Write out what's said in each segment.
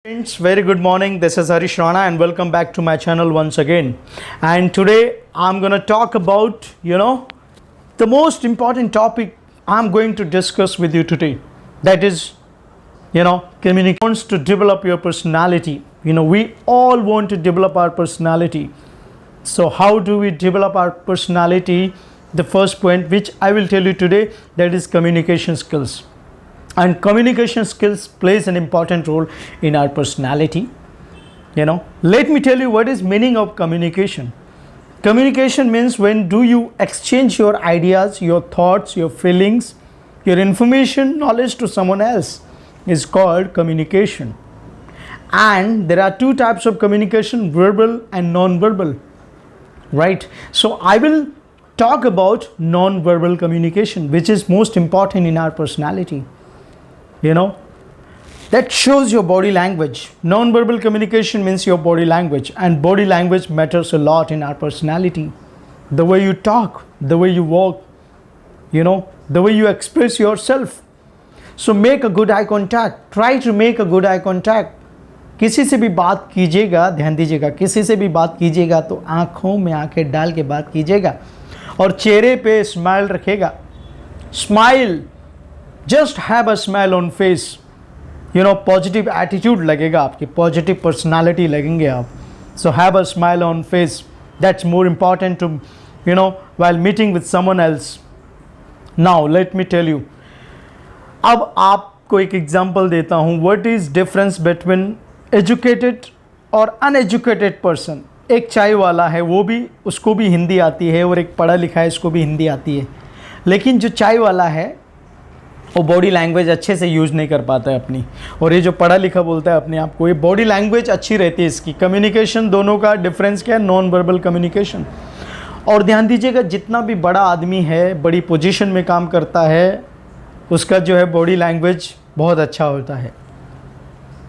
Friends, very good morning. This is Harish Rana and welcome back to my channel once again. And today I'm going to talk about, the most important topic I'm going to discuss with you today. That is, communication to develop your personality. We all want to develop our personality. So how do we develop our personality? The first point which I will tell you today, that is communication skills. And communication skills plays an important role in our personality. Let me tell you what is meaning of communication. Communication means when do you exchange your ideas, your thoughts, your feelings, your information, knowledge to someone else is called communication. And there are two types of communication, verbal and non-verbal, right? So I will talk about non-verbal communication, which is most important in our personality. That shows your body language. Non-verbal communication means your body language, and body language matters a lot in our personality. The way you talk, the way you walk, the way you express yourself. So make a good eye contact. Try to make a good eye contact. किसी से भी बात कीजिएगा, ध्यान दीजिएगा, किसी से भी बात कीजिएगा तो आँखों में आँखें डाल के बात कीजिएगा और चेहरे पे स्माइल रखेगा. Smile, just have a smile on face. Positive attitude लगेगा आपकी, positive personality लगेंगे आप. So have a smile on face. That's more important to, while meeting with someone else. Now let me tell you. अब आपको एक example देता हूँ. What is difference between educated और uneducated person? एक चाय वाला है, वो भी, उसको भी हिंदी आती है, और एक पढ़ा लिखा है, इसको भी हिंदी आती है. लेकिन जो चाय वाला है वो बॉडी लैंग्वेज अच्छे से यूज़ नहीं कर पाता है अपनी, और ये जो पढ़ा लिखा बोलता है अपने आप को, ये बॉडी लैंग्वेज अच्छी रहती है इसकी. कम्युनिकेशन दोनों का डिफरेंस क्या है? Non verbal communication. और ध्यान दीजिएगा, जितना भी बड़ा आदमी है, बड़ी पोजीशन में काम करता है, उसका जो है बॉडी लैंग्वेज बहुत अच्छा होता है.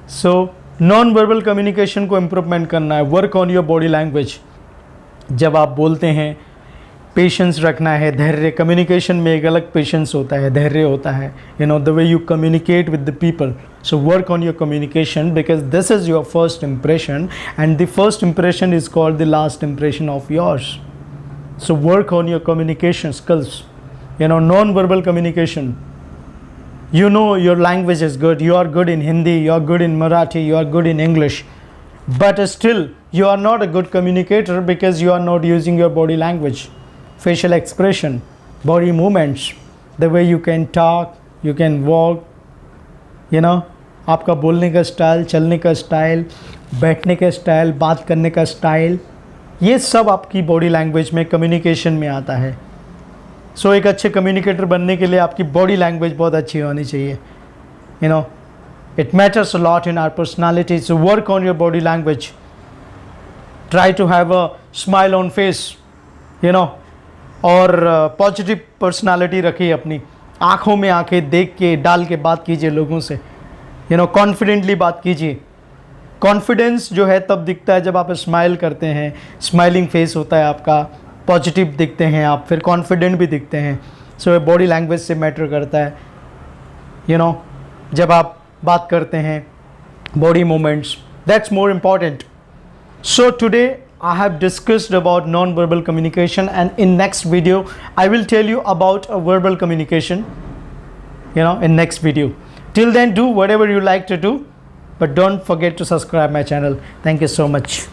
सो नॉन वर्बल कम्युनिकेशन को इम्प्रूवमेंट करना है. Work on your body language. जब आप बोलते हैं, पेशेंस रखना है, धैर्य. कम्युनिकेशन में एक अलग पेशेंस होता है, धैर्य होता है. The way you communicate with the people. So work on your communication because this is your first impression, and the first impression is called the last impression of yours. So work on your communication skills. Non verbal communication. Your language is good. You are good in Hindi, you are good in Marathi, you are good in English, but still you are not a good communicator because you are not using your body language, facial expression, body movements, the way you can talk, you can walk, आपका बोलने का style, चलने का style, बैठने का style, बात करने का स्टाइल, ये सब आपकी बॉडी लैंग्वेज में, कम्युनिकेशन में आता है. सो एक अच्छे कम्युनिकेटर बनने के लिए आपकी बॉडी लैंग्वेज बहुत अच्छी होनी चाहिए. It matters a lot in our personality. So work on your body language. Try to have a smile on face, और पॉजिटिव पर्सनालिटी रखिए अपनी. आँखों में आँखें देख के, डाल के बात कीजिए लोगों से. कॉन्फिडेंटली बात कीजिए. कॉन्फिडेंस जो है तब दिखता है जब आप स्माइल करते हैं, स्माइलिंग फेस होता है आपका, पॉजिटिव दिखते हैं आप, फिर कॉन्फिडेंट भी दिखते हैं. सो ये बॉडी लैंग्वेज से मैटर करता है. जब आप बात करते हैं, body movements, that's more important. So today I have discussed about non-verbal communication, and in next video I will tell you about a verbal communication, in next video. Till then, do whatever you like to do, but don't forget to subscribe my channel. Thank you so much.